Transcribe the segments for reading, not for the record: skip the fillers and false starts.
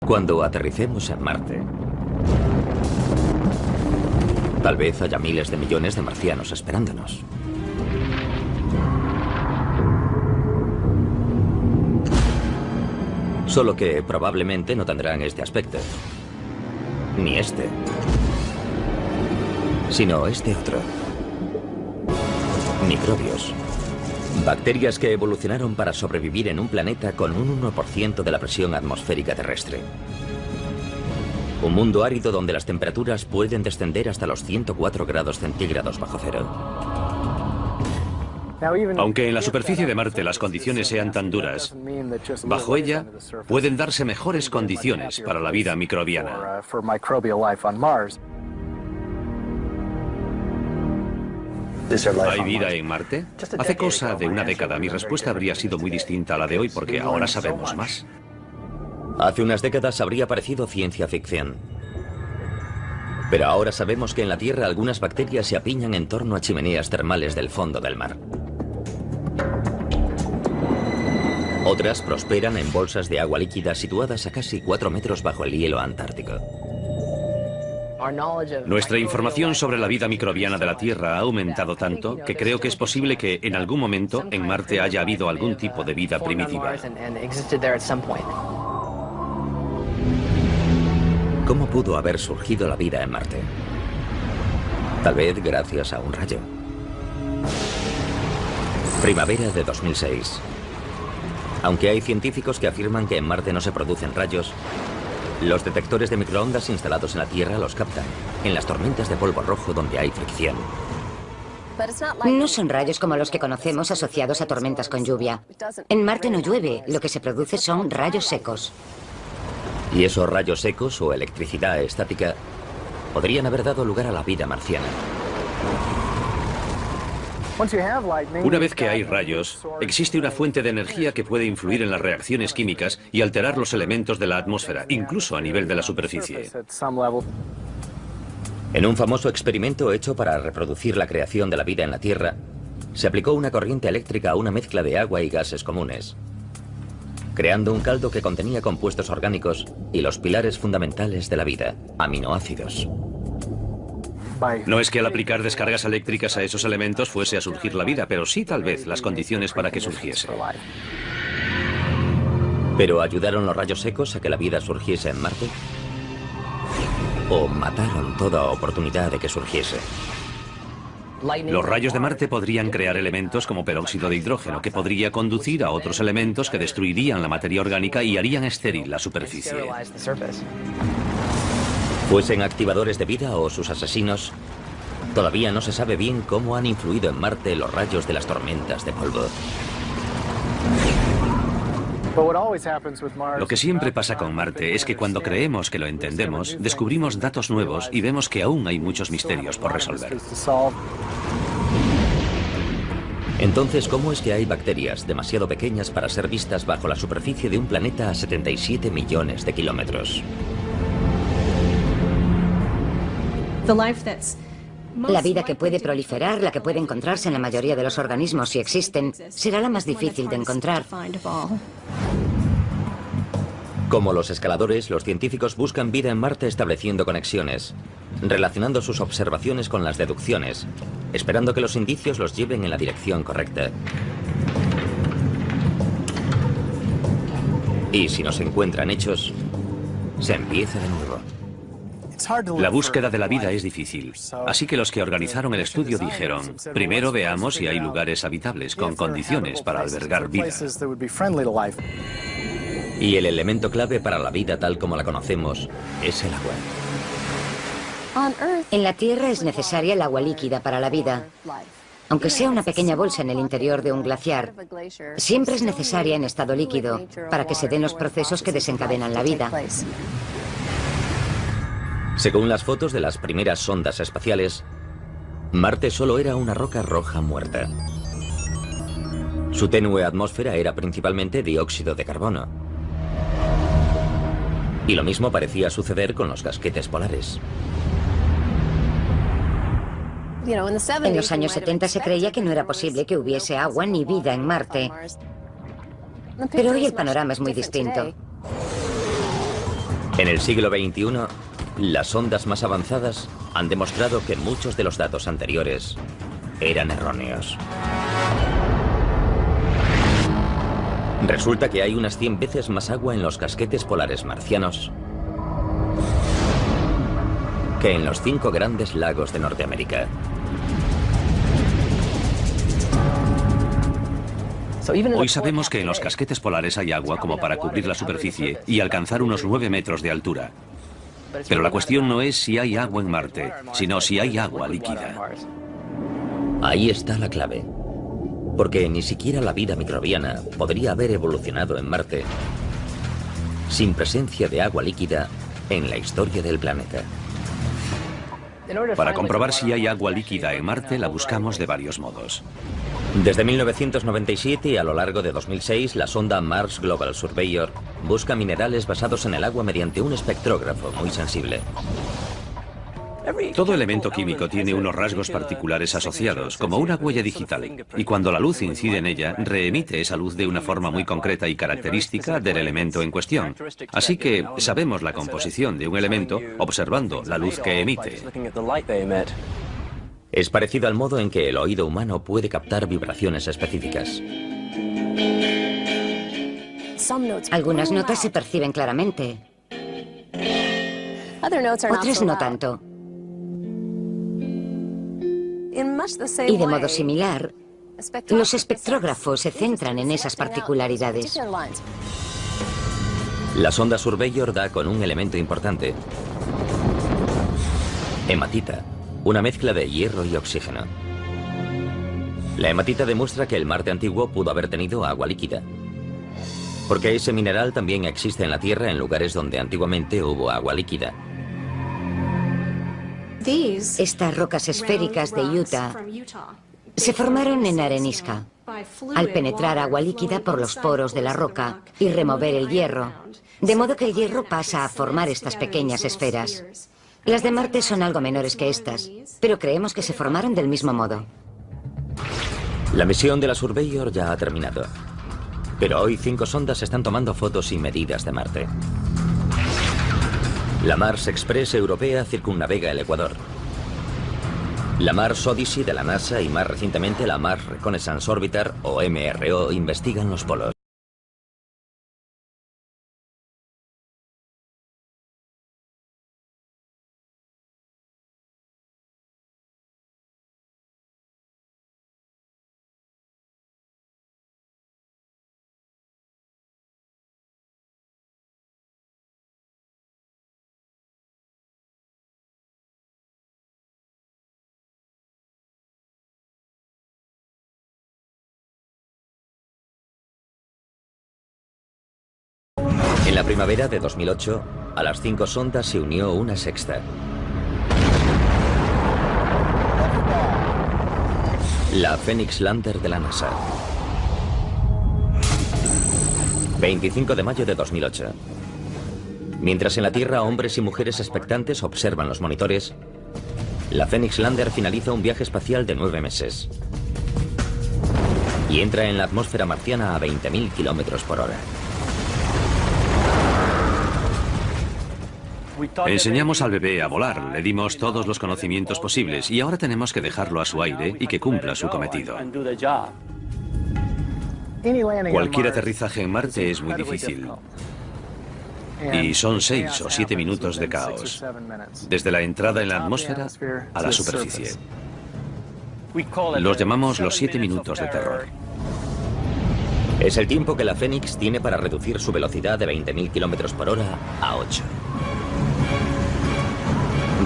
Cuando aterricemos en Marte, tal vez haya miles de millones de marcianos esperándonos. Solo que probablemente no tendrán este aspecto. Ni este. Sino este otro. Microbios. Bacterias que evolucionaron para sobrevivir en un planeta con un 1% de la presión atmosférica terrestre. Un mundo árido donde las temperaturas pueden descender hasta los 104 grados centígrados bajo cero. Aunque en la superficie de Marte las condiciones sean tan duras, bajo ella pueden darse mejores condiciones para la vida microbiana. ¿Hay vida en Marte? Hace cosa de una década mi respuesta habría sido muy distinta a la de hoy porque ahora sabemos más. Hace unas décadas habría parecido ciencia ficción. Pero ahora sabemos que en la Tierra algunas bacterias se apiñan en torno a chimeneas termales del fondo del mar. Otras prosperan en bolsas de agua líquida situadas a casi 4 metros bajo el hielo antártico. Nuestra información sobre la vida microbiana de la Tierra ha aumentado tanto que creo que es posible que en algún momento en Marte haya habido algún tipo de vida primitiva. ¿Cómo pudo haber surgido la vida en Marte? Tal vez gracias a un rayo. Primavera de 2006. Aunque hay científicos que afirman que en Marte no se producen rayos, los detectores de microondas instalados en la Tierra los captan, en las tormentas de polvo rojo donde hay fricción. No son rayos como los que conocemos asociados a tormentas con lluvia. En Marte no llueve, lo que se produce son rayos secos. Y esos rayos secos o electricidad estática podrían haber dado lugar a la vida marciana. Una vez que hay rayos, existe una fuente de energía que puede influir en las reacciones químicas y alterar los elementos de la atmósfera, incluso a nivel de la superficie. En un famoso experimento hecho para reproducir la creación de la vida en la Tierra, se aplicó una corriente eléctrica a una mezcla de agua y gases comunes, creando un caldo que contenía compuestos orgánicos y los pilares fundamentales de la vida, aminoácidos. No es que al aplicar descargas eléctricas a esos elementos fuese a surgir la vida, pero sí tal vez las condiciones para que surgiese. ¿Pero ayudaron los rayos secos a que la vida surgiese en Marte? ¿O mataron toda oportunidad de que surgiese? Los rayos de Marte podrían crear elementos como peróxido de hidrógeno, que podría conducir a otros elementos que destruirían la materia orgánica y harían estéril la superficie. Fuesen activadores de vida o sus asesinos, todavía no se sabe bien cómo han influido en Marte los rayos de las tormentas de polvo. Lo que siempre pasa con Marte es que cuando creemos que lo entendemos, descubrimos datos nuevos y vemos que aún hay muchos misterios por resolver. Entonces, ¿cómo es que hay bacterias demasiado pequeñas para ser vistas bajo la superficie de un planeta a 77 millones de kilómetros? La vida que puede proliferar, la que puede encontrarse en la mayoría de los organismos si existen, será la más difícil de encontrar. Como los escaladores, los científicos buscan vida en Marte estableciendo conexiones, relacionando sus observaciones con las deducciones, esperando que los indicios los lleven en la dirección correcta. Y si no se encuentran hechos, se empieza de nuevo. La búsqueda de la vida es difícil, así que los que organizaron el estudio dijeron, primero veamos si hay lugares habitables con condiciones para albergar vida. Y el elemento clave para la vida tal como la conocemos es el agua. En la Tierra es necesaria el agua líquida para la vida. Aunque sea una pequeña bolsa en el interior de un glaciar, siempre es necesaria en estado líquido para que se den los procesos que desencadenan la vida. Según las fotos de las primeras sondas espaciales, Marte solo era una roca roja muerta. Su tenue atmósfera era principalmente dióxido de carbono. Y lo mismo parecía suceder con los casquetes polares. En los años 70 se creía que no era posible que hubiese agua ni vida en Marte. Pero hoy el panorama es muy distinto. En el siglo XXI, las sondas más avanzadas han demostrado que muchos de los datos anteriores eran erróneos. Resulta que hay unas 100 veces más agua en los casquetes polares marcianos que en los 5 grandes lagos de Norteamérica. Hoy sabemos que en los casquetes polares hay agua como para cubrir la superficie y alcanzar unos 9 metros de altura. Pero la cuestión no es si hay agua en Marte, sino si hay agua líquida. Ahí está la clave. Porque ni siquiera la vida microbiana podría haber evolucionado en Marte sin presencia de agua líquida en la historia del planeta. Para comprobar si hay agua líquida en Marte, la buscamos de varios modos. Desde 1997 y a lo largo de 2006, la sonda Mars Global Surveyor busca minerales basados en el agua mediante un espectrógrafo muy sensible. Todo elemento químico tiene unos rasgos particulares asociados, como una huella digital, y cuando la luz incide en ella, reemite esa luz de una forma muy concreta y característica del elemento en cuestión. Así que sabemos la composición de un elemento observando la luz que emite. Es parecido al modo en que el oído humano puede captar vibraciones específicas. Algunas notas se perciben claramente, otras no tanto. Y de modo similar, los espectrógrafos se centran en esas particularidades. La sonda Surveyor da con un elemento importante: hematita, una mezcla de hierro y oxígeno. La hematita demuestra que el Marte antiguo pudo haber tenido agua líquida, porque ese mineral también existe en la Tierra en lugares donde antiguamente hubo agua líquida. Estas rocas esféricas de Utah se formaron en arenisca, al penetrar agua líquida por los poros de la roca y remover el hierro, de modo que el hierro pasa a formar estas pequeñas esferas. Las de Marte son algo menores que estas, pero creemos que se formaron del mismo modo. La misión de la Surveyor ya ha terminado, pero hoy 5 sondas están tomando fotos y medidas de Marte. La Mars Express europea circunnavega el Ecuador. La Mars Odyssey de la NASA y más recientemente la Mars Reconnaissance Orbiter, o MRO, investigan los polos. En la primavera de 2008, a las 5 sondas se unió una sexta. La Phoenix Lander de la NASA. 25 de mayo de 2008. Mientras en la Tierra hombres y mujeres expectantes observan los monitores, la Phoenix Lander finaliza un viaje espacial de 9 meses y entra en la atmósfera marciana a 20.000 kilómetros por hora. Enseñamos al bebé a volar, le dimos todos los conocimientos posibles y ahora tenemos que dejarlo a su aire y que cumpla su cometido. Cualquier aterrizaje en Marte es muy difícil. Y son 6 o 7 minutos de caos, desde la entrada en la atmósfera a la superficie. Los llamamos los 7 minutos de terror. Es el tiempo que la Phoenix tiene para reducir su velocidad de 20.000 kilómetros por hora a 8.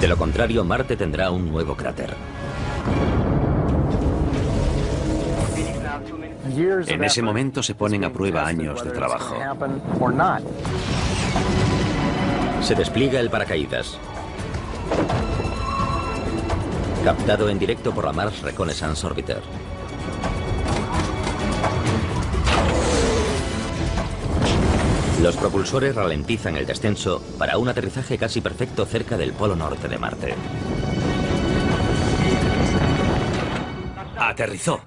De lo contrario, Marte tendrá un nuevo cráter. En ese momento se ponen a prueba años de trabajo. Se despliega el paracaídas. Captado en directo por la Mars Reconnaissance Orbiter. Los propulsores ralentizan el descenso para un aterrizaje casi perfecto cerca del polo norte de Marte. Aterrizó.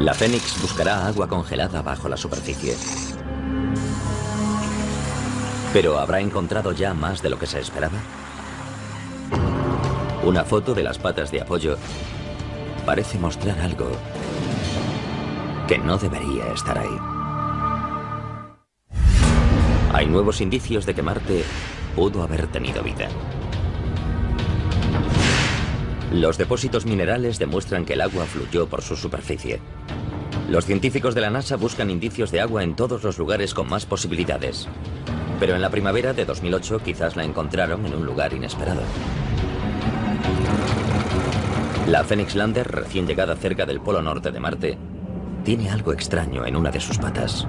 La Fénix buscará agua congelada bajo la superficie. ¿Pero habrá encontrado ya más de lo que se esperaba? Una foto de las patas de apoyo parece mostrar algo que no debería estar ahí. Hay nuevos indicios de que Marte pudo haber tenido vida. Los depósitos minerales demuestran que el agua fluyó por su superficie. Los científicos de la NASA buscan indicios de agua en todos los lugares con más posibilidades. Pero en la primavera de 2008 quizás la encontraron en un lugar inesperado. La Phoenix Lander, recién llegada cerca del polo norte de Marte, tiene algo extraño en una de sus patas.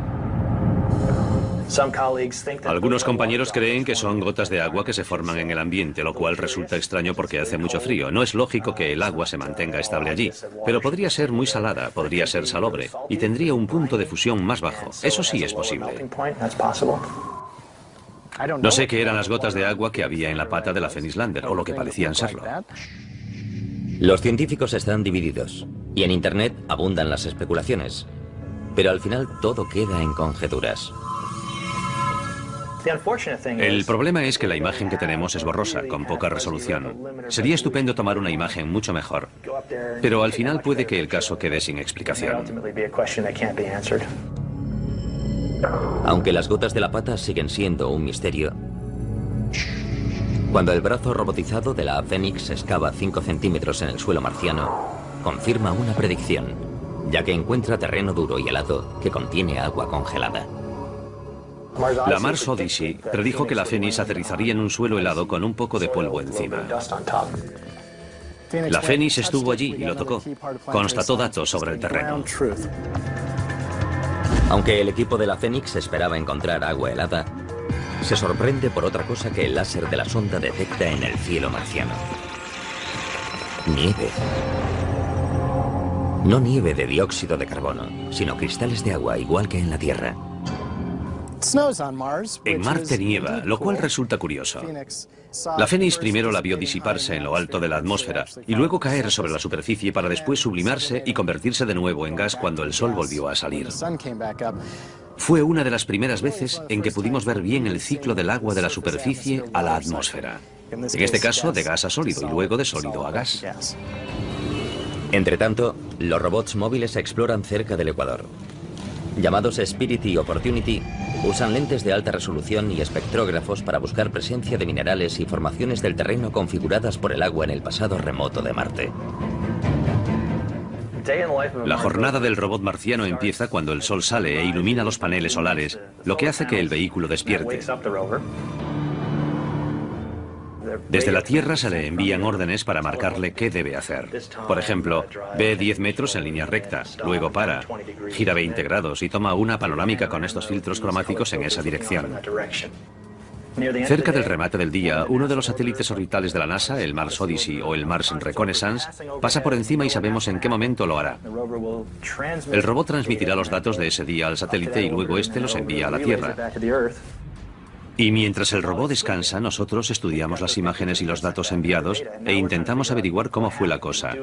Algunos compañeros creen que son gotas de agua que se forman en el ambiente, lo cual resulta extraño porque hace mucho frío. No es lógico que el agua se mantenga estable allí, pero podría ser muy salada, podría ser salobre, y tendría un punto de fusión más bajo. Eso sí es posible. No sé qué eran las gotas de agua que había en la pata de la Phoenix Lander, o lo que parecían serlo. Los científicos están divididos, y en Internet abundan las especulaciones. Pero al final todo queda en conjeturas. El problema es que la imagen que tenemos es borrosa, con poca resolución. Sería estupendo tomar una imagen mucho mejor, pero al final puede que el caso quede sin explicación. Aunque las gotas de la pata siguen siendo un misterio, cuando el brazo robotizado de la Phoenix excava 5 centímetros en el suelo marciano, confirma una predicción, ya que encuentra terreno duro y helado que contiene agua congelada. La Mars Odyssey predijo que la Phoenix aterrizaría en un suelo helado con un poco de polvo encima. La Phoenix estuvo allí y lo tocó. Constató datos sobre el terreno. Aunque el equipo de la Phoenix esperaba encontrar agua helada, se sorprende por otra cosa que el láser de la sonda detecta en el cielo marciano. Nieve. No nieve de dióxido de carbono, sino cristales de agua igual que en la Tierra. En Marte nieva, lo cual resulta curioso. La Phoenix primero la vio disiparse en lo alto de la atmósfera y luego caer sobre la superficie para después sublimarse y convertirse de nuevo en gas cuando el sol volvió a salir. Fue una de las primeras veces en que pudimos ver bien el ciclo del agua de la superficie a la atmósfera. En este caso, de gas a sólido y luego de sólido a gas. Entretanto, los robots móviles exploran cerca del Ecuador. Llamados Spirit y Opportunity, usan lentes de alta resolución y espectrógrafos para buscar presencia de minerales y formaciones del terreno configuradas por el agua en el pasado remoto de Marte. La jornada del robot marciano empieza cuando el sol sale e ilumina los paneles solares, lo que hace que el vehículo despierte. Desde la Tierra se le envían órdenes para marcarle qué debe hacer. Por ejemplo, ve 10 metros en línea recta, luego para, gira 20 grados y toma una panorámica con estos filtros cromáticos en esa dirección. Cerca del remate del día, uno de los satélites orbitales de la NASA, el Mars Odyssey o el Mars Reconnaissance, pasa por encima y sabemos en qué momento lo hará. El robot transmitirá los datos de ese día al satélite y luego este los envía a la Tierra. Y mientras el robot descansa, nosotros estudiamos las imágenes y los datos enviados e intentamos averiguar cómo fue la cosa.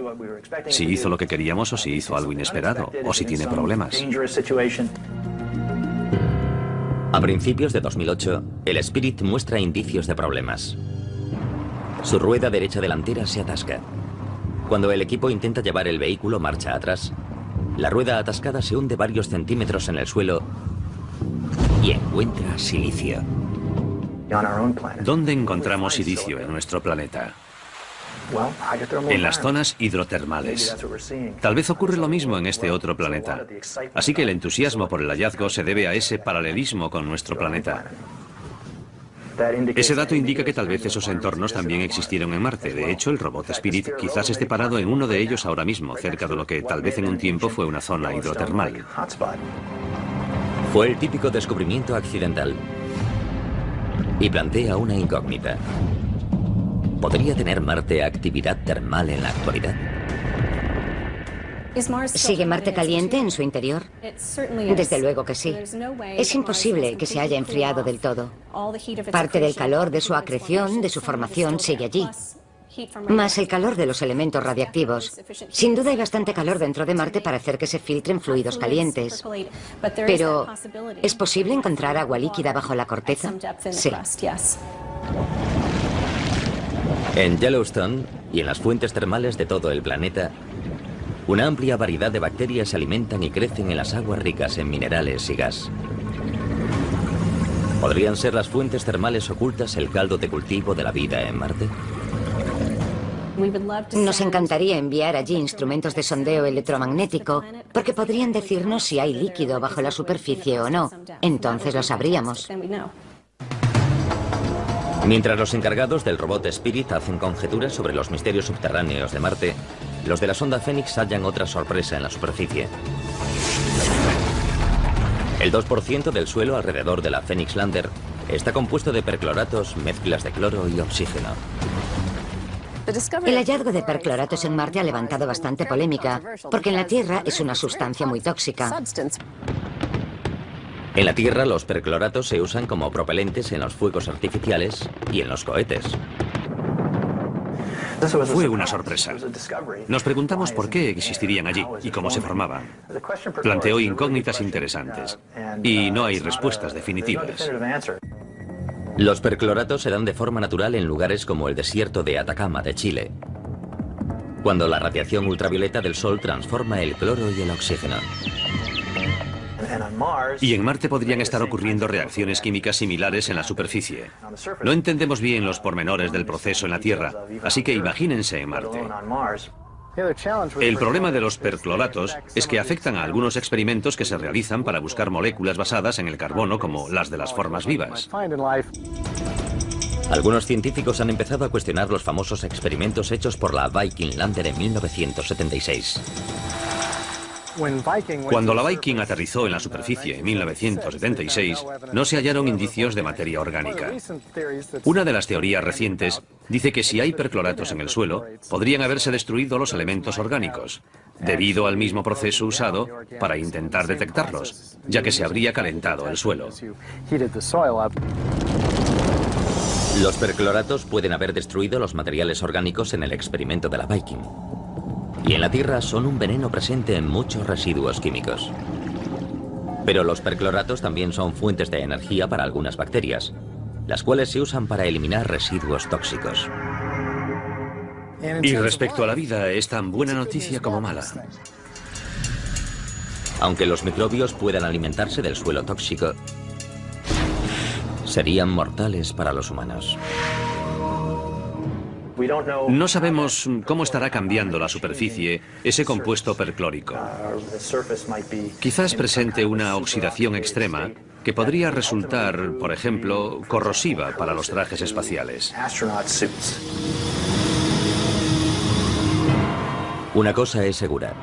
Si hizo lo que queríamos o si hizo algo inesperado, o si tiene problemas. A principios de 2008, el Spirit muestra indicios de problemas. Su rueda derecha delantera se atasca. Cuando el equipo intenta llevar el vehículo marcha atrás, la rueda atascada se hunde varios centímetros en el suelo y encuentra silicio. ¿Dónde encontramos silicio en nuestro planeta? En las zonas hidrotermales. Tal vez ocurre lo mismo en este otro planeta. Así que el entusiasmo por el hallazgo se debe a ese paralelismo con nuestro planeta. Ese dato indica que tal vez esos entornos también existieron en Marte. De hecho, el robot Spirit quizás esté parado en uno de ellos ahora mismo, cerca de lo que tal vez en un tiempo fue una zona hidrotermal. Fue el típico descubrimiento accidental. Y plantea una incógnita. ¿Podría tener Marte actividad termal en la actualidad? ¿Sigue Marte caliente en su interior? Desde luego que sí. Es imposible que se haya enfriado del todo. Parte del calor de su acreción, de su formación, sigue allí. más el calor de los elementos radiactivos. Sin duda hay bastante calor dentro de Marte para hacer que se filtren fluidos calientes. Pero, ¿es posible encontrar agua líquida bajo la corteza? Sí. En Yellowstone y en las fuentes termales de todo el planeta, una amplia variedad de bacterias se alimentan y crecen en las aguas ricas en minerales y gas. ¿Podrían ser las fuentes termales ocultas el caldo de cultivo de la vida en Marte? Nos encantaría enviar allí instrumentos de sondeo electromagnético, porque podrían decirnos si hay líquido bajo la superficie o no. Entonces lo sabríamos. Mientras los encargados del robot Spirit hacen conjeturas sobre los misterios subterráneos de Marte, los de la sonda Phoenix hallan otra sorpresa en la superficie. El 2% del suelo alrededor de la Phoenix Lander está compuesto de percloratos, mezclas de cloro y oxígeno. El hallazgo de percloratos en Marte ha levantado bastante polémica, porque en la Tierra es una sustancia muy tóxica. En la Tierra, los percloratos se usan como propelentes en los fuegos artificiales y en los cohetes. Fue una sorpresa. Nos preguntamos por qué existirían allí y cómo se formaban. Planteó incógnitas interesantes y no hay respuestas definitivas. Los percloratos se dan de forma natural en lugares como el desierto de Atacama de Chile, cuando la radiación ultravioleta del Sol transforma el cloro y el oxígeno. Y en Marte podrían estar ocurriendo reacciones químicas similares en la superficie. No entendemos bien los pormenores del proceso en la Tierra, así que imagínense en Marte. El problema de los percloratos es que afectan a algunos experimentos que se realizan para buscar moléculas basadas en el carbono como las de las formas vivas. Algunos científicos han empezado a cuestionar los famosos experimentos hechos por la Viking Lander en 1976. Cuando la Viking aterrizó en la superficie en 1976, no se hallaron indicios de materia orgánica. Una de las teorías recientes dice que si hay percloratos en el suelo, podrían haberse destruido los elementos orgánicos, debido al mismo proceso usado para intentar detectarlos, ya que se habría calentado el suelo. Los percloratos pueden haber destruido los materiales orgánicos en el experimento de la Viking. Y en la Tierra son un veneno presente en muchos residuos químicos. Pero los percloratos también son fuentes de energía para algunas bacterias, las cuales se usan para eliminar residuos tóxicos. Y respecto a la vida, es tan buena noticia como mala. Aunque los microbios puedan alimentarse del suelo tóxico, serían mortales para los humanos. No sabemos cómo estará cambiando la superficie ese compuesto perclórico. Quizás presente una oxidación extrema que podría resultar, por ejemplo, corrosiva para los trajes espaciales. Una cosa es segura,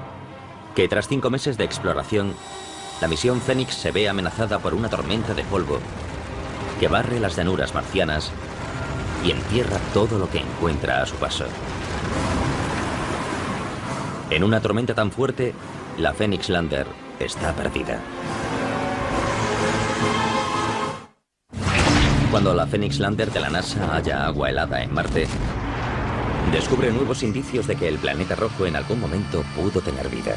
que tras 5 meses de exploración, la misión Phoenix se ve amenazada por una tormenta de polvo que barre las llanuras marcianas y entierra todo lo que encuentra a su paso. En una tormenta tan fuerte, la Phoenix Lander está perdida. Cuando la Phoenix Lander de la NASA halla agua helada en Marte, descubre nuevos indicios de que el planeta rojo en algún momento pudo tener vida.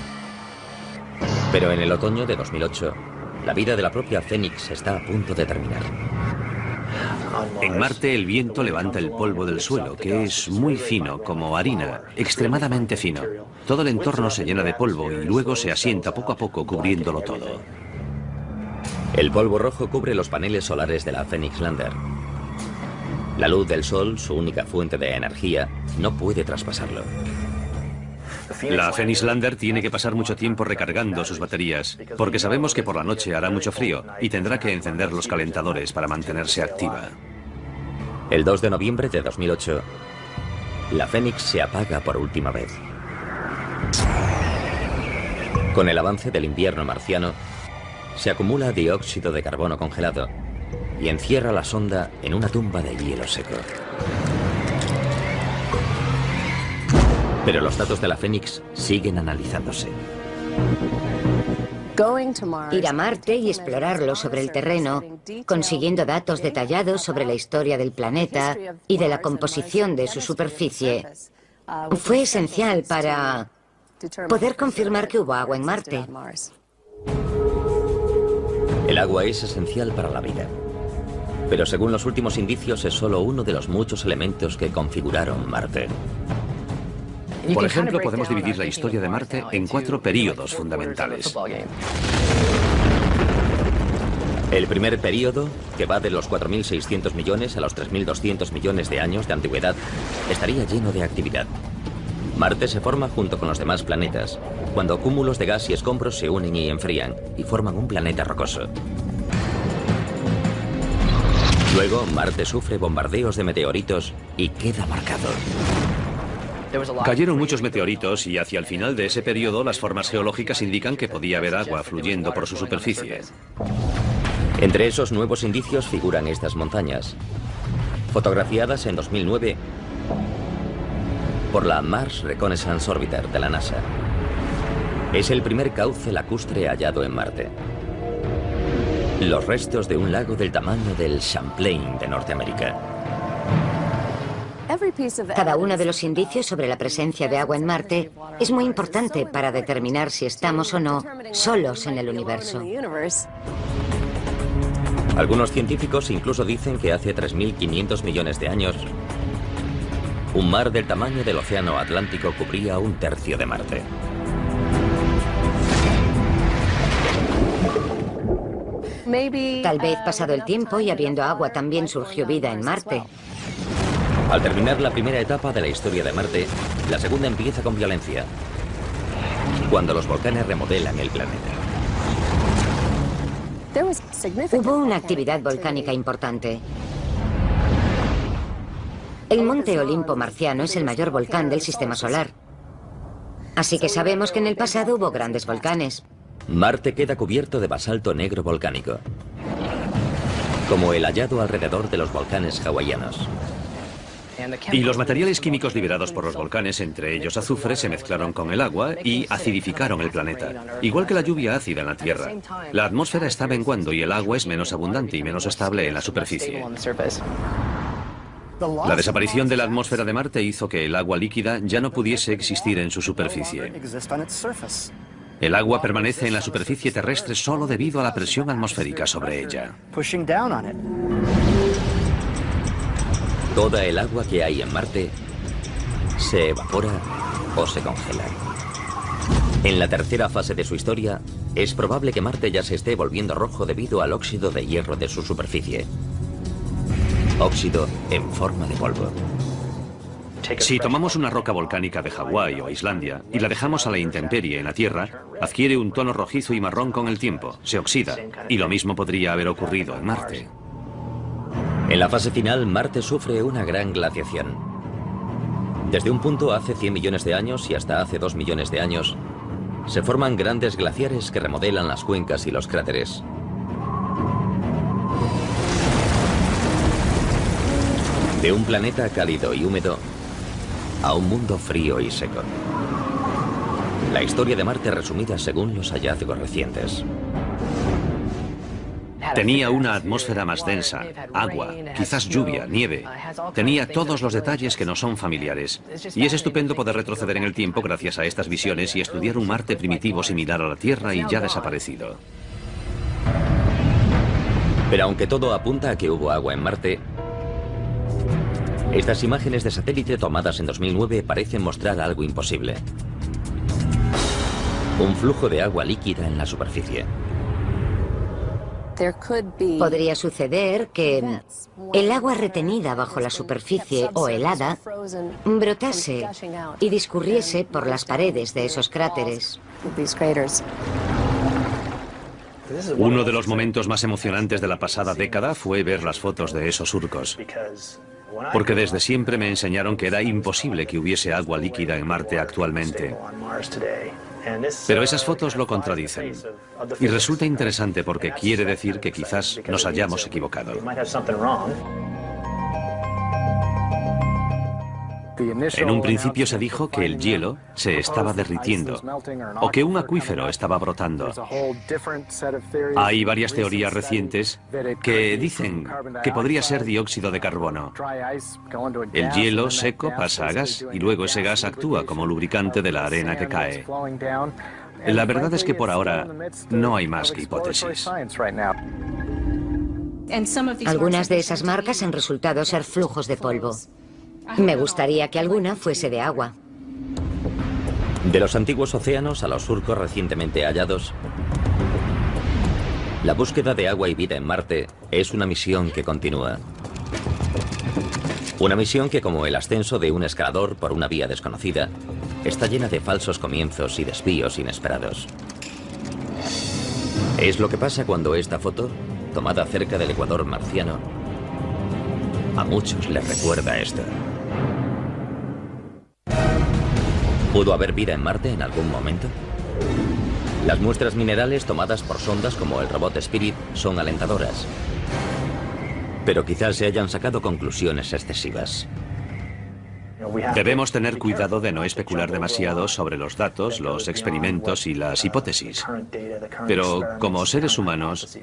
Pero en el otoño de 2008, la vida de la propia Phoenix está a punto de terminar. En Marte el viento levanta el polvo del suelo, que es muy fino, como harina, extremadamente fino. Todo el entorno se llena de polvo y luego se asienta poco a poco cubriéndolo todo. El polvo rojo cubre los paneles solares de la Phoenix Lander. La luz del sol, su única fuente de energía, no puede traspasarlo. La Phoenix Lander tiene que pasar mucho tiempo recargando sus baterías, porque sabemos que por la noche hará mucho frío y tendrá que encender los calentadores para mantenerse activa. El 2 de noviembre de 2008, la Phoenix se apaga por última vez. Con el avance del invierno marciano, se acumula dióxido de carbono congelado y encierra la sonda en una tumba de hielo seco. Pero los datos de la Phoenix siguen analizándose. Ir a Marte y explorarlo sobre el terreno, consiguiendo datos detallados sobre la historia del planeta y de la composición de su superficie, fue esencial para poder confirmar que hubo agua en Marte. El agua es esencial para la vida, pero según los últimos indicios es solo uno de los muchos elementos que configuraron Marte. Por ejemplo, podemos dividir la historia de Marte en 4 períodos fundamentales. El primer período, que va de los 4.600 millones a los 3.200 millones de años de antigüedad, estaría lleno de actividad. Marte se forma junto con los demás planetas, cuando cúmulos de gas y escombros se unen y enfrían, y forman un planeta rocoso. Luego, Marte sufre bombardeos de meteoritos y queda marcado. Cayeron muchos meteoritos y hacia el final de ese periodo las formas geológicas indican que podía haber agua fluyendo por su superficie. Entre esos nuevos indicios figuran estas montañas, fotografiadas en 2009 por la Mars Reconnaissance Orbiter de la NASA. Es el primer cauce lacustre hallado en Marte. Los restos de un lago del tamaño del Champlain de Norteamérica. Cada uno de los indicios sobre la presencia de agua en Marte es muy importante para determinar si estamos o no solos en el universo. Algunos científicos incluso dicen que hace 3.500 millones de años, un mar del tamaño del océano Atlántico cubría un tercio de Marte. Tal vez pasado el tiempo y habiendo agua también surgió vida en Marte. Al terminar la primera etapa de la historia de Marte, la segunda empieza con violencia, cuando los volcanes remodelan el planeta. Hubo una actividad volcánica importante. El Monte Olimpo marciano es el mayor volcán del sistema solar. Así que sabemos que en el pasado hubo grandes volcanes. Marte queda cubierto de basalto negro volcánico, como el hallado alrededor de los volcanes hawaianos. Y los materiales químicos liberados por los volcanes, entre ellos azufre, se mezclaron con el agua y acidificaron el planeta, igual que la lluvia ácida en la Tierra. La atmósfera está menguando y el agua es menos abundante y menos estable en la superficie. La desaparición de la atmósfera de Marte hizo que el agua líquida ya no pudiese existir en su superficie. El agua permanece en la superficie terrestre solo debido a la presión atmosférica sobre ella. Toda el agua que hay en Marte se evapora o se congela. En la tercera fase de su historia, es probable que Marte ya se esté volviendo rojo debido al óxido de hierro de su superficie. Óxido en forma de polvo. Si tomamos una roca volcánica de Hawái o Islandia y la dejamos a la intemperie en la Tierra, adquiere un tono rojizo y marrón con el tiempo, se oxida, y lo mismo podría haber ocurrido en Marte. En la fase final, Marte sufre una gran glaciación. Desde un punto hace 100 millones de años y hasta hace 2 millones de años, se forman grandes glaciares que remodelan las cuencas y los cráteres. De un planeta cálido y húmedo a un mundo frío y seco. La historia de Marte resumida según los hallazgos recientes. Tenía una atmósfera más densa, agua, quizás lluvia, nieve. Tenía todos los detalles que no son familiares. Y es estupendo poder retroceder en el tiempo gracias a estas visiones y estudiar un Marte primitivo similar a la Tierra y ya desaparecido. Pero aunque todo apunta a que hubo agua en Marte, estas imágenes de satélite tomadas en 2009 parecen mostrar algo imposible. Un flujo de agua líquida en la superficie. Podría suceder que el agua retenida bajo la superficie o helada brotase y discurriese por las paredes de esos cráteres. Uno de los momentos más emocionantes de la pasada década fue ver las fotos de esos surcos. Porque desde siempre me enseñaron que era imposible que hubiese agua líquida en Marte actualmente. Pero esas fotos lo contradicen. Y resulta interesante porque quiere decir que quizás nos hayamos En un principio se dijo que el hielo se estaba derritiendo o que un acuífero estaba brotando. Hay varias teorías recientes que dicen que podría ser dióxido de carbono. El hielo seco pasa a gas y luego ese gas actúa como lubricante de la arena que cae. La verdad es que por ahora no hay más que hipótesis. Algunas de esas marcas han resultado ser flujos de polvo. Me gustaría que alguna fuese de agua. De los antiguos océanos a los surcos recientemente hallados, la búsqueda de agua y vida en Marte es una misión que continúa. Una misión que, como el ascenso de un escalador por una vía desconocida, está llena de falsos comienzos y desvíos inesperados. Es lo que pasa cuando esta foto, tomada cerca del ecuador marciano, a muchos les recuerda esto. ¿Pudo haber vida en Marte en algún momento? Las muestras minerales tomadas por sondas como el robot Spirit son alentadoras. Pero quizás se hayan sacado conclusiones excesivas. Debemos tener cuidado de no especular demasiado sobre los datos, los experimentos y las hipótesis. Pero como seres humanos,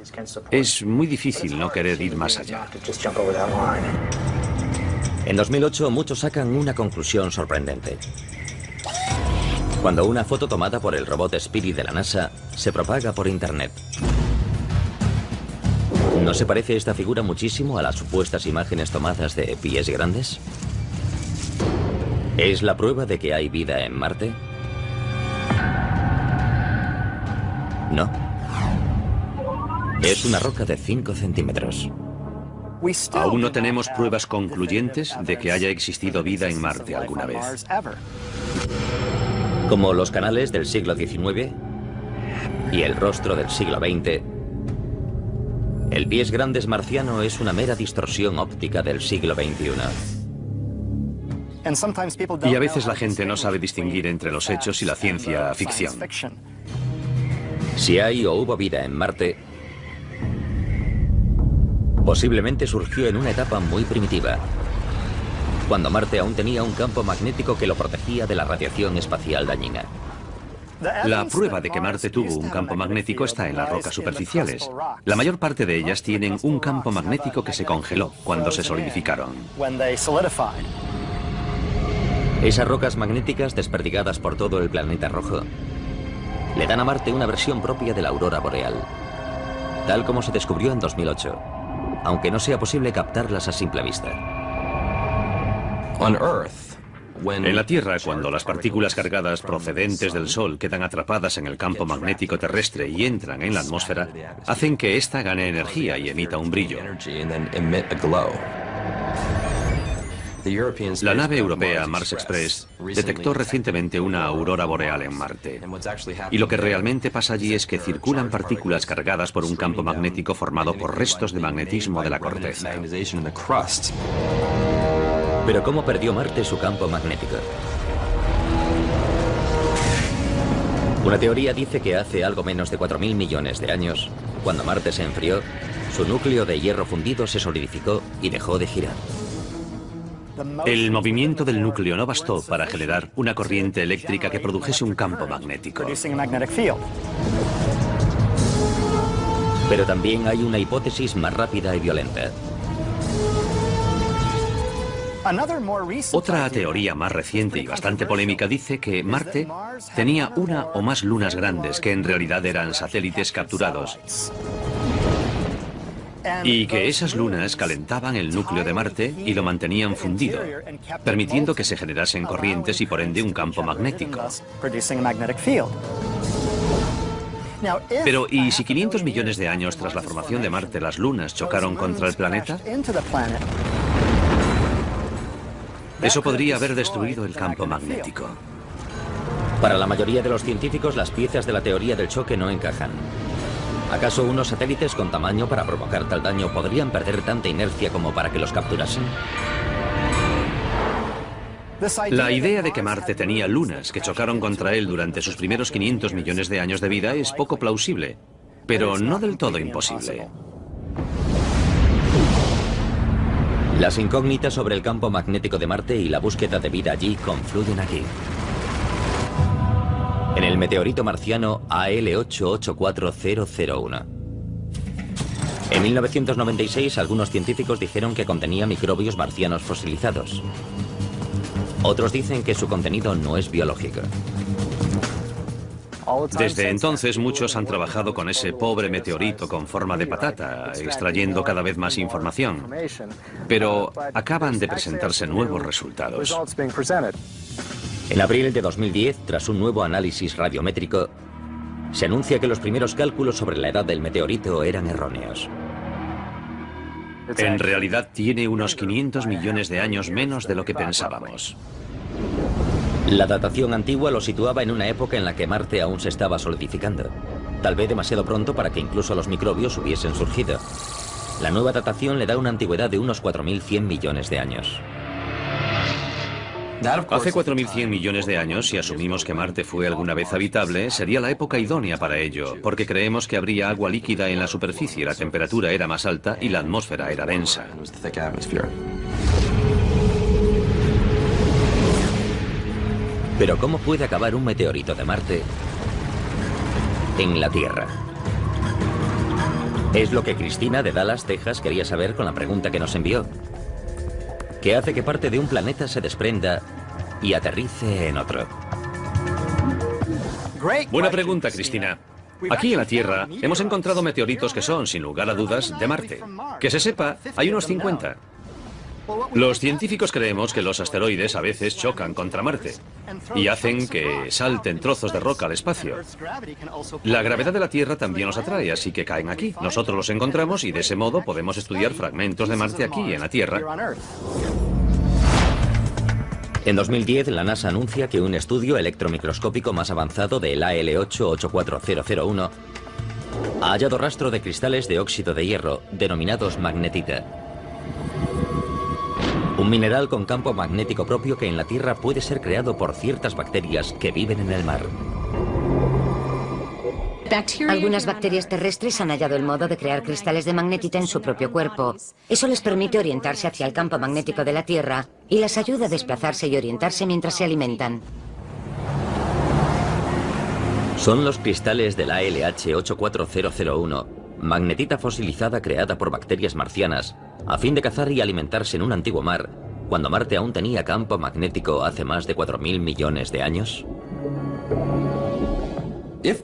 es muy difícil no querer ir más allá. En 2008 muchos sacan una conclusión sorprendente. Cuando una foto tomada por el robot Spirit de la NASA se propaga por Internet. ¿No se parece esta figura muchísimo a las supuestas imágenes tomadas de pies grandes? ¿Es la prueba de que hay vida en Marte? No. Es una roca de 5 centímetros. Aún no tenemos pruebas concluyentes de que haya existido vida en Marte alguna vez. Como los canales del siglo XIX y el rostro del siglo XX, el pies grandes marciano es una mera distorsión óptica del siglo XXI. Y a veces la gente no sabe distinguir entre los hechos y la ciencia ficción. Si hay o hubo vida en Marte, posiblemente surgió en una etapa muy primitiva, cuando Marte aún tenía un campo magnético que lo protegía de la radiación espacial dañina. La prueba de que Marte tuvo un campo magnético está en las rocas superficiales. La mayor parte de ellas tienen un campo magnético que se congeló cuando se solidificaron. Esas rocas magnéticas desperdigadas por todo el planeta rojo le dan a Marte una versión propia de la aurora boreal, tal como se descubrió en 2008, aunque no sea posible captarlas a simple vista. En la Tierra, cuando las partículas cargadas procedentes del Sol quedan atrapadas en el campo magnético terrestre y entran en la atmósfera, hacen que ésta gane energía y emita un brillo. La nave europea Mars Express detectó recientemente una aurora boreal en Marte. Y lo que realmente pasa allí es que circulan partículas cargadas por un campo magnético formado por restos de magnetismo de la corteza. Pero ¿cómo perdió Marte su campo magnético? Una teoría dice que hace algo menos de 4.000 millones de años, cuando Marte se enfrió, su núcleo de hierro fundido se solidificó y dejó de girar. El movimiento del núcleo no bastó para generar una corriente eléctrica que produjese un campo magnético. Pero también hay una hipótesis más rápida y violenta. Otra teoría más reciente y bastante polémica dice que Marte tenía una o más lunas grandes que en realidad eran satélites capturados y que esas lunas calentaban el núcleo de Marte y lo mantenían fundido, permitiendo que se generasen corrientes y por ende un campo magnético. Pero, ¿y si 500 millones de años tras la formación de Marte las lunas chocaron contra el planeta? Eso podría haber destruido el campo magnético. Para la mayoría de los científicos, las piezas de la teoría del choque no encajan. ¿Acaso unos satélites con tamaño para provocar tal daño podrían perder tanta inercia como para que los capturasen? La idea de que Marte tenía lunas que chocaron contra él durante sus primeros 500 millones de años de vida es poco plausible, pero no del todo imposible. Las incógnitas sobre el campo magnético de Marte y la búsqueda de vida allí confluyen aquí. En el meteorito marciano AL884001. En 1996, algunos científicos dijeron que contenía microbios marcianos fosilizados. Otros dicen que su contenido no es biológico. Desde entonces muchos han trabajado con ese pobre meteorito con forma de patata, extrayendo cada vez más información. Pero acaban de presentarse nuevos resultados. En abril de 2010, tras un nuevo análisis radiométrico, se anuncia que los primeros cálculos sobre la edad del meteorito eran erróneos. En realidad tiene unos 500 millones de años menos de lo que pensábamos. La datación antigua lo situaba en una época en la que Marte aún se estaba solidificando. Tal vez demasiado pronto para que incluso los microbios hubiesen surgido. La nueva datación le da una antigüedad de unos 4.100 millones de años. Hace 4.100 millones de años, si asumimos que Marte fue alguna vez habitable, sería la época idónea para ello, porque creemos que habría agua líquida en la superficie, la temperatura era más alta y la atmósfera era densa. Pero ¿cómo puede acabar un meteorito de Marte en la Tierra? Es lo que Cristina de Dallas, Texas, quería saber con la pregunta que nos envió. ¿Qué hace que parte de un planeta se desprenda y aterrice en otro? Buena pregunta, Cristina. Aquí en la Tierra hemos encontrado meteoritos que son, sin lugar a dudas, de Marte. Que se sepa, hay unos 50. Los científicos creemos que los asteroides a veces chocan contra Marte y hacen que salten trozos de roca al espacio. La gravedad de la Tierra también los atrae, así que caen aquí. Nosotros los encontramos y de ese modo podemos estudiar fragmentos de Marte aquí en la Tierra. En 2010, la NASA anuncia que un estudio electromicroscópico más avanzado del AL884001 ha hallado rastro de cristales de óxido de hierro, denominados magnetita. Un mineral con campo magnético propio que en la Tierra puede ser creado por ciertas bacterias que viven en el mar. Algunas bacterias terrestres han hallado el modo de crear cristales de magnetita en su propio cuerpo. Eso les permite orientarse hacia el campo magnético de la Tierra y les ayuda a desplazarse y orientarse mientras se alimentan. Son los cristales del ALH84001, magnetita fosilizada creada por bacterias marcianas, a fin de cazar y alimentarse en un antiguo mar, cuando Marte aún tenía campo magnético hace más de 4.000 millones de años.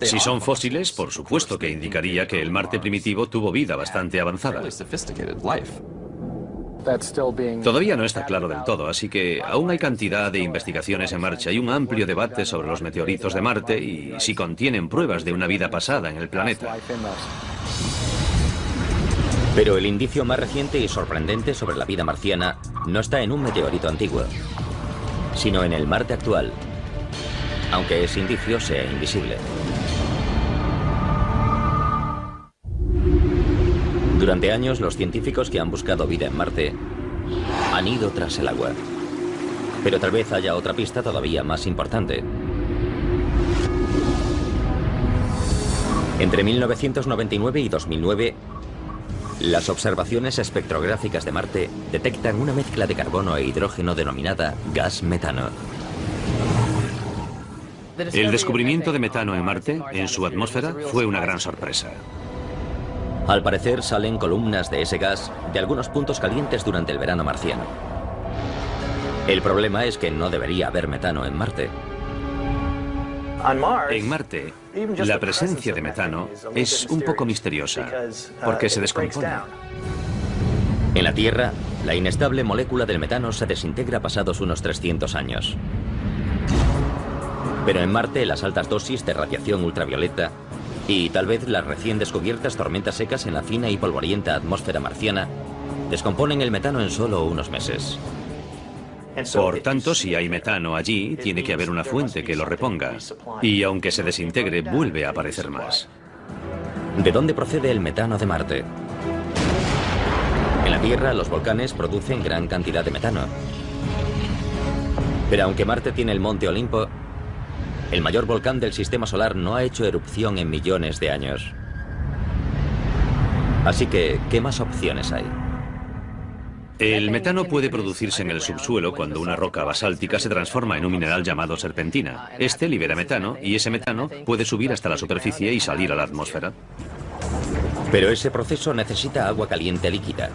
Si son fósiles, por supuesto que indicaría que el Marte primitivo tuvo vida bastante avanzada. Todavía no está claro del todo, así que aún hay cantidad de investigaciones en marcha y un amplio debate sobre los meteoritos de Marte y si contienen pruebas de una vida pasada en el planeta. Pero el indicio más reciente y sorprendente sobre la vida marciana no está en un meteorito antiguo, sino en el Marte actual, aunque ese indicio sea invisible. Durante años, los científicos que han buscado vida en Marte han ido tras el agua. Pero tal vez haya otra pista todavía más importante. Entre 1999 y 2009, las observaciones espectrográficas de Marte detectan una mezcla de carbono e hidrógeno denominada gas metano. El descubrimiento de metano en Marte, en su atmósfera, fue una gran sorpresa. Al parecer salen columnas de ese gas de algunos puntos calientes durante el verano marciano. El problema es que no debería haber metano en Marte. En Marte, la presencia de metano es un poco misteriosa, porque se descompone. En la Tierra, la inestable molécula del metano se desintegra pasados unos 300 años. Pero en Marte, las altas dosis de radiación ultravioleta y tal vez las recién descubiertas tormentas secas en la fina y polvorienta atmósfera marciana descomponen el metano en solo unos meses. Por tanto, si hay metano allí, tiene que haber una fuente que lo reponga. Y aunque se desintegre, vuelve a aparecer más. ¿De dónde procede el metano de Marte? En la Tierra, los volcanes producen gran cantidad de metano. Pero aunque Marte tiene el Monte Olimpo, el mayor volcán del sistema solar no ha hecho erupción en millones de años. Así que, ¿qué más opciones hay? El metano puede producirse en el subsuelo cuando una roca basáltica se transforma en un mineral llamado serpentina. Este libera metano y ese metano puede subir hasta la superficie y salir a la atmósfera. Pero ese proceso necesita agua caliente líquida,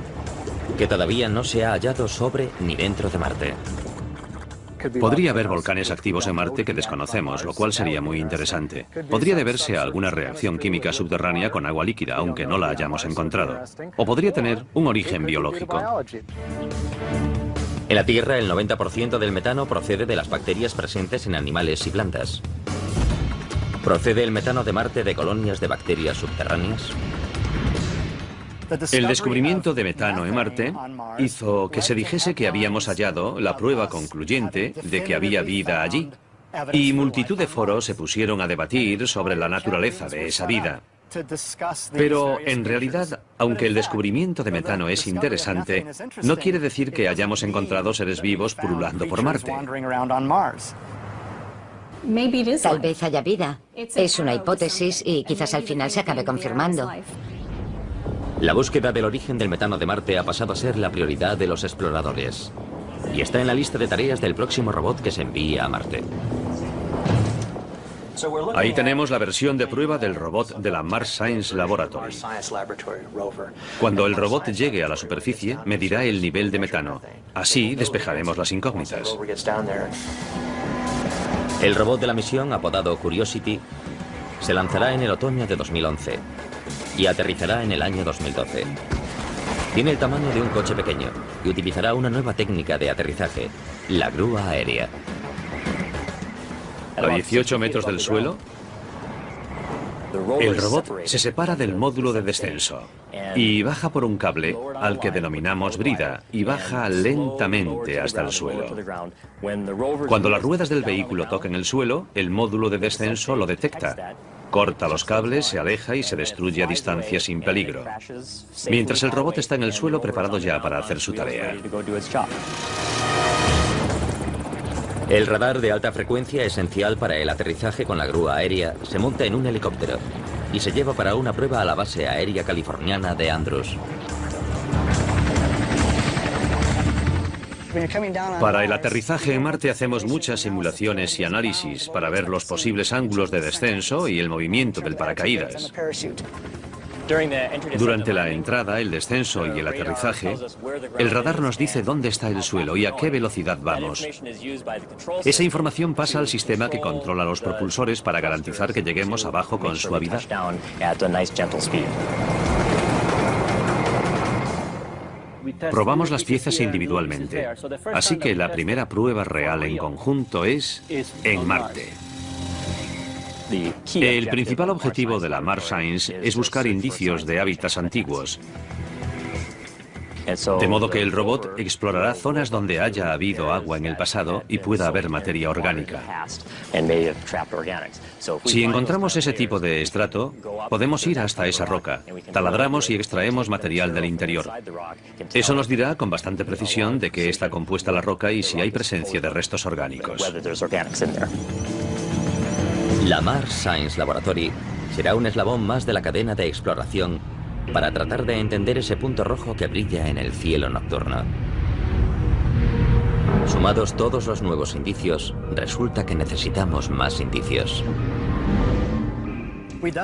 que todavía no se ha hallado sobre ni dentro de Marte. Podría haber volcanes activos en Marte que desconocemos, lo cual sería muy interesante. Podría deberse a alguna reacción química subterránea con agua líquida, aunque no la hayamos encontrado. O podría tener un origen biológico. En la Tierra, el 90% del metano procede de las bacterias presentes en animales y plantas. ¿Procede el metano de Marte de colonias de bacterias subterráneas? El descubrimiento de metano en Marte hizo que se dijese que habíamos hallado la prueba concluyente de que había vida allí. Y multitud de foros se pusieron a debatir sobre la naturaleza de esa vida. Pero en realidad, aunque el descubrimiento de metano es interesante, no quiere decir que hayamos encontrado seres vivos pululando por Marte. Tal vez haya vida. Es una hipótesis y quizás al final se acabe confirmando. La búsqueda del origen del metano de Marte ha pasado a ser la prioridad de los exploradores. Y está en la lista de tareas del próximo robot que se envía a Marte. Ahí tenemos la versión de prueba del robot de la Mars Science Laboratory. Cuando el robot llegue a la superficie, medirá el nivel de metano. Así despejaremos las incógnitas. El robot de la misión, apodado Curiosity, se lanzará en el otoño de 2011 y aterrizará en el año 2012. Tiene el tamaño de un coche pequeño y utilizará una nueva técnica de aterrizaje, la grúa aérea. A 18 metros del suelo, el robot se separa del módulo de descenso y baja por un cable al que denominamos brida y baja lentamente hasta el suelo. Cuando las ruedas del vehículo toquen el suelo, el módulo de descenso lo detecta. Corta los cables, se aleja y se destruye a distancia sin peligro. Mientras el robot está en el suelo preparado ya para hacer su tarea. El radar de alta frecuencia, esencial para el aterrizaje con la grúa aérea, se monta en un helicóptero y se lleva para una prueba a la base aérea californiana de Andrews. Para el aterrizaje en Marte hacemos muchas simulaciones y análisis para ver los posibles ángulos de descenso y el movimiento del paracaídas. Durante la entrada, el descenso y el aterrizaje, el radar nos dice dónde está el suelo y a qué velocidad vamos. Esa información pasa al sistema que controla los propulsores para garantizar que lleguemos abajo con suavidad. Probamos las piezas individualmente, así que la primera prueba real en conjunto es en Marte. El principal objetivo de la Mars Science es buscar indicios de hábitats antiguos, de modo que el robot explorará zonas donde haya habido agua en el pasado y pueda haber materia orgánica. Si encontramos ese tipo de estrato, podemos ir hasta esa roca, taladramos y extraemos material del interior. Eso nos dirá con bastante precisión de qué está compuesta la roca y si hay presencia de restos orgánicos. La Mars Science Laboratory será un eslabón más de la cadena de exploración para tratar de entender ese punto rojo que brilla en el cielo nocturno. Sumados todos los nuevos indicios, resulta que necesitamos más indicios.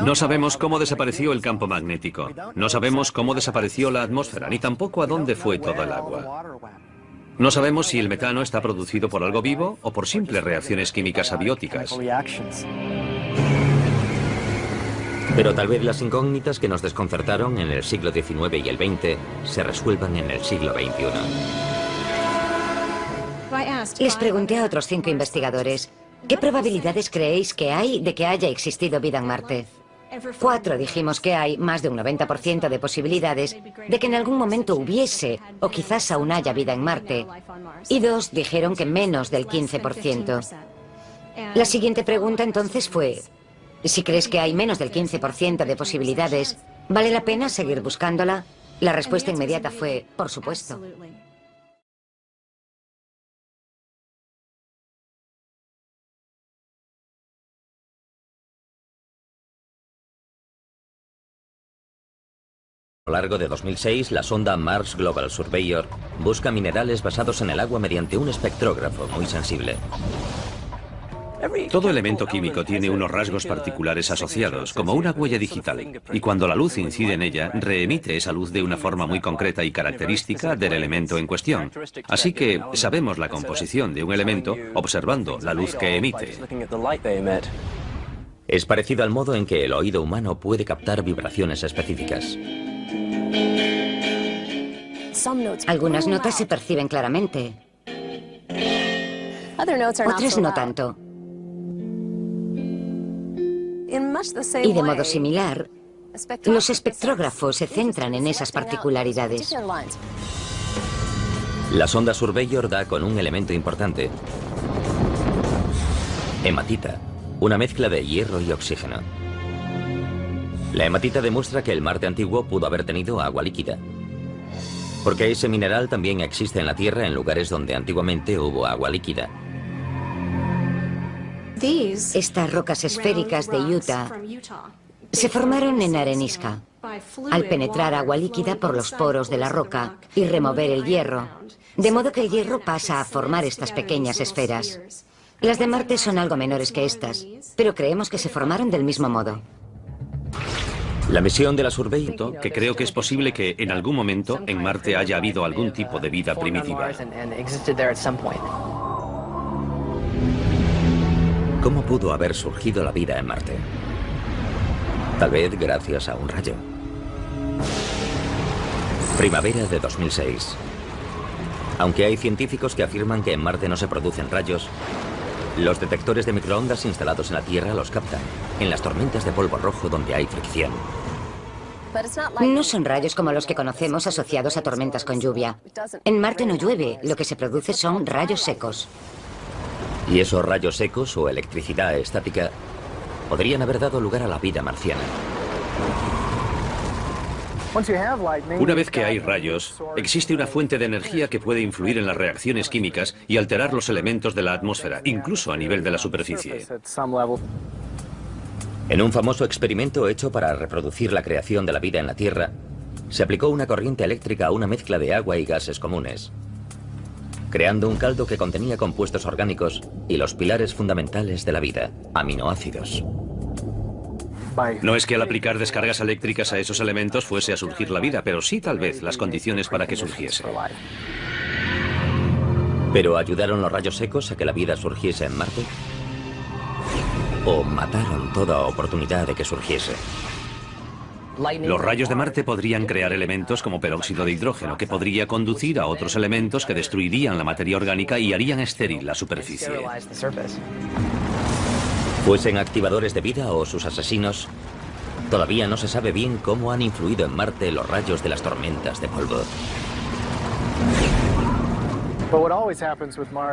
No sabemos cómo desapareció el campo magnético, no sabemos cómo desapareció la atmósfera, ni tampoco a dónde fue todo el agua. No sabemos si el metano está producido por algo vivo o por simples reacciones químicas abióticas. Pero tal vez las incógnitas que nos desconcertaron en el siglo XIX y el XX se resuelvan en el siglo XXI. Les pregunté a otros 5 investigadores, ¿qué probabilidades creéis que hay de que haya existido vida en Marte? 4 dijimos que hay más de un 90% de posibilidades de que en algún momento hubiese o quizás aún haya vida en Marte. Y 2 dijeron que menos del 15%. La siguiente pregunta entonces fue, si crees que hay menos del 15% de posibilidades, ¿vale la pena seguir buscándola? La respuesta inmediata fue, por supuesto. A lo largo de 2006, la sonda Mars Global Surveyor busca minerales basados en el agua mediante un espectrógrafo muy sensible. Todo elemento químico tiene unos rasgos particulares asociados, como una huella digital, y cuando la luz incide en ella, reemite esa luz de una forma muy concreta y característica del elemento en cuestión. Así que sabemos la composición de un elemento observando la luz que emite. Es parecido al modo en que el oído humano puede captar vibraciones específicas. Algunas notas se perciben claramente, otras no tanto. Y de modo similar, los espectrógrafos se centran en esas particularidades. La sonda Surveyor da con un elemento importante: hematita, una mezcla de hierro y oxígeno. La hematita demuestra que el Marte antiguo pudo haber tenido agua líquida, porque ese mineral también existe en la Tierra en lugares donde antiguamente hubo agua líquida. Estas rocas esféricas de Utah se formaron en arenisca. Al penetrar agua líquida por los poros de la roca y remover el hierro, de modo que el hierro pasa a formar estas pequeñas esferas. Las de Marte son algo menores que estas, pero creemos que se formaron del mismo modo. La misión de la Surveyor, Que creo que es posible que en algún momento en Marte haya habido algún tipo de vida primitiva. ¿cómo pudo haber surgido la vida en Marte? Tal vez gracias a un rayo. Primavera de 2006. Aunque hay científicos que afirman que en Marte no se producen rayos, los detectores de microondas instalados en la Tierra los captan, en las tormentas de polvo rojo donde hay fricción. No son rayos como los que conocemos asociados a tormentas con lluvia. En Marte no llueve, lo que se produce son rayos secos. Y esos rayos secos o electricidad estática podrían haber dado lugar a la vida marciana. Una vez que hay rayos, existe una fuente de energía que puede influir en las reacciones químicas y alterar los elementos de la atmósfera, incluso a nivel de la superficie. En un famoso experimento hecho para reproducir la creación de la vida en la Tierra, se aplicó una corriente eléctrica a una mezcla de agua y gases comunes, creando un caldo que contenía compuestos orgánicos y los pilares fundamentales de la vida, aminoácidos. No es que al aplicar descargas eléctricas a esos elementos fuese a surgir la vida, pero sí tal vez las condiciones para que surgiese. ¿Pero ayudaron los rayos secos a que la vida surgiese en Marte? ¿O mataron toda oportunidad de que surgiese? Los rayos de Marte podrían crear elementos como peróxido de hidrógeno, que podría conducir a otros elementos que destruirían la materia orgánica y harían estéril la superficie. Fuesen activadores de vida o sus asesinos, todavía no se sabe bien cómo han influido en Marte los rayos de las tormentas de polvo.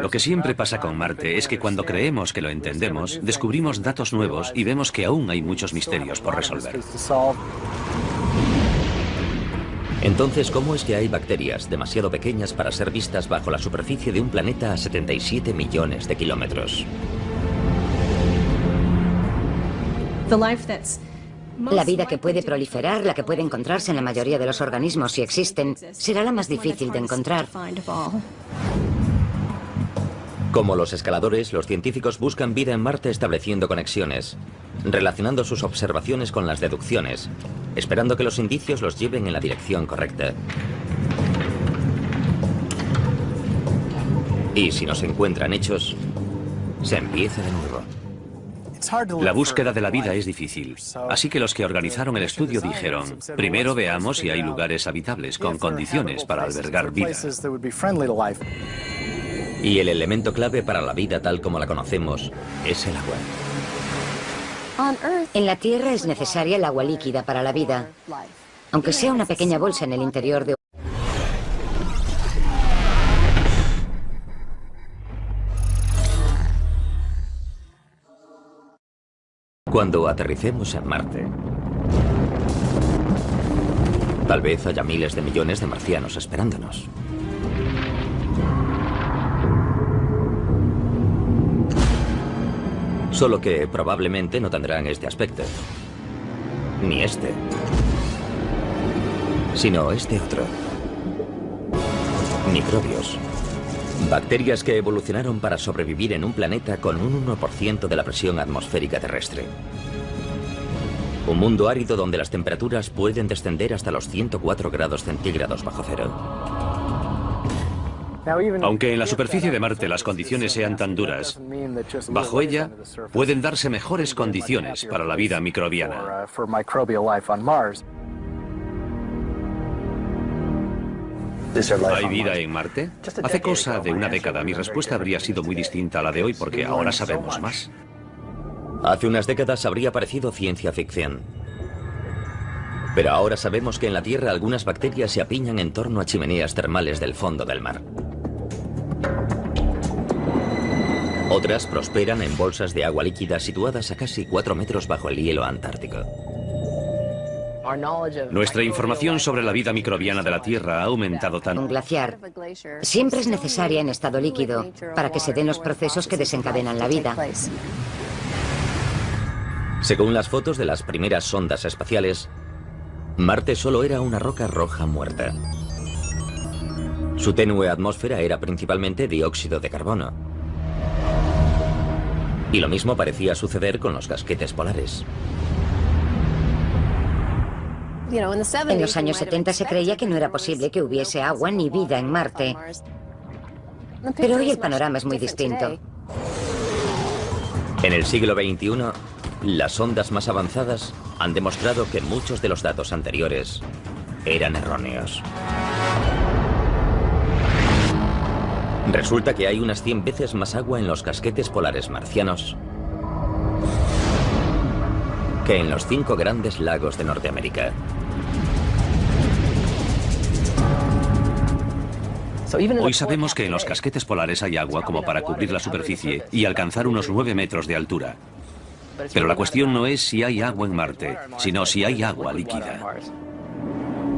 Lo que siempre pasa con Marte es que cuando creemos que lo entendemos, descubrimos datos nuevos y vemos que aún hay muchos misterios por resolver. Entonces, ¿cómo es que hay bacterias demasiado pequeñas para ser vistas bajo la superficie de un planeta a 77 millones de kilómetros? La vida que puede proliferar, la que puede encontrarse en la mayoría de los organismos si existen, será la más difícil de encontrar. Como los escaladores, los científicos buscan vida en Marte estableciendo conexiones, relacionando sus observaciones con las deducciones, esperando que los indicios los lleven en la dirección correcta. Y si no se encuentran hechos, se empieza de nuevo. La búsqueda de la vida es difícil, así que los que organizaron el estudio dijeron, primero veamos si hay lugares habitables con condiciones para albergar vida. Y el elemento clave para la vida tal como la conocemos es el agua. En la Tierra es necesaria el agua líquida para la vida, aunque sea una pequeña bolsa en el interior de... Cuando aterricemos en Marte, tal vez haya miles de millones de marcianos esperándonos. Solo que probablemente no tendrán este aspecto. Ni este. sino este otro. Microbios. Bacterias que evolucionaron para sobrevivir en un planeta con un 1% de la presión atmosférica terrestre. Un mundo árido donde las temperaturas pueden descender hasta los 104 grados centígrados bajo cero. Aunque en la superficie de Marte las condiciones sean tan duras, bajo ella pueden darse mejores condiciones para la vida microbiana. ¿Hay vida en Marte? Hace cosa de una década mi respuesta habría sido muy distinta a la de hoy porque ahora sabemos más. Hace unas décadas habría parecido ciencia ficción. Pero ahora sabemos que en la Tierra algunas bacterias se apiñan en torno a chimeneas termales del fondo del mar. Otras prosperan en bolsas de agua líquida situadas a casi 4 metros bajo el hielo antártico. Nuestra información sobre la vida microbiana de la Tierra ha aumentado Un tanto. glaciar siempre es necesaria en estado líquido para que se den los procesos que desencadenan la vida. Según las fotos de las primeras sondas espaciales, Marte solo era una roca roja muerta. Su tenue atmósfera era principalmente dióxido de carbono. Y lo mismo parecía suceder con los casquetes polares. En los años 70 se creía que no era posible que hubiese agua ni vida en Marte. Pero hoy el panorama es muy distinto. En el siglo XXI, las sondas más avanzadas han demostrado que muchos de los datos anteriores eran erróneos. Resulta que hay unas 100 veces más agua en los casquetes polares marcianos que en los 5 grandes lagos de Norteamérica. Hoy sabemos que en los casquetes polares hay agua como para cubrir la superficie y alcanzar unos 9 metros de altura. Pero la cuestión no es si hay agua en Marte, sino si hay agua líquida.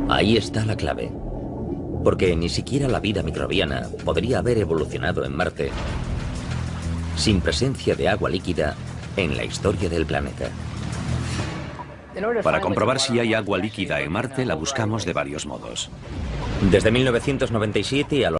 Ahí está la clave. Porque ni siquiera la vida microbiana podría haber evolucionado en Marte sin presencia de agua líquida en la historia del planeta. Para comprobar si hay agua líquida en Marte la buscamos de varios modos. Desde 1997 a